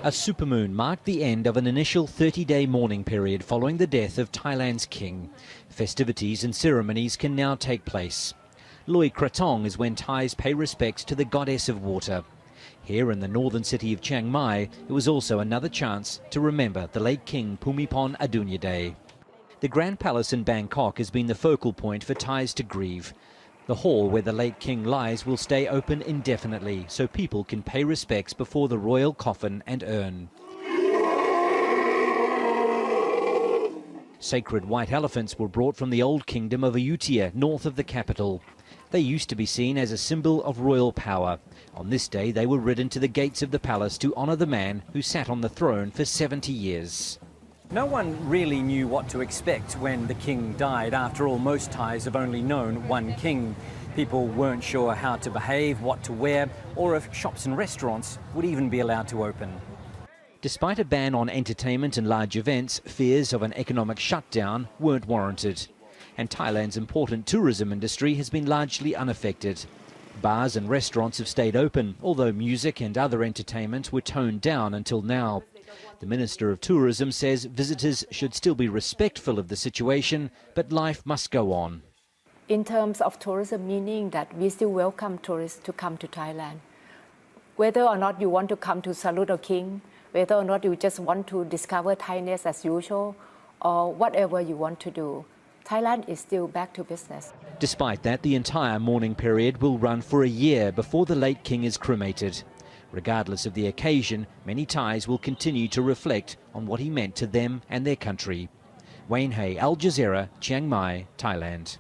A supermoon marked the end of an initial 30-day mourning period following the death of Thailand's king. Festivities and ceremonies can now take place. Loi Krathong is when Thais pay respects to the goddess of water. Here in the northern city of Chiang Mai, it was also another chance to remember the late King Bhumibol Adulyadej. The Grand Palace in Bangkok has been the focal point for Thais to grieve. The hall where the late king lies will stay open indefinitely so people can pay respects before the royal coffin and urn. Sacred white elephants were brought from the old kingdom of Ayutthaya, north of the capital. They used to be seen as a symbol of royal power. On this day, they were ridden to the gates of the palace to honour the man who sat on the throne for 70 years. No one really knew what to expect when the king died. After all, most Thais have only known one king. People weren't sure how to behave, what to wear, or if shops and restaurants would even be allowed to open. Despite a ban on entertainment and large events, fears of an economic shutdown weren't warranted. And Thailand's important tourism industry has been largely unaffected. Bars and restaurants have stayed open, although music and other entertainment were toned down until now. The Minister of Tourism says visitors should still be respectful of the situation, but life must go on. In terms of tourism, meaning that we still welcome tourists to come to Thailand. Whether or not you want to come to salute a king, whether or not you just want to discover Thainess as usual, or whatever you want to do, Thailand is still back to business. Despite that, the entire mourning period will run for a year before the late king is cremated. Regardless of the occasion, many Thais will continue to reflect on what he meant to them and their country. Wayne Hay, Al Jazeera, Chiang Mai, Thailand.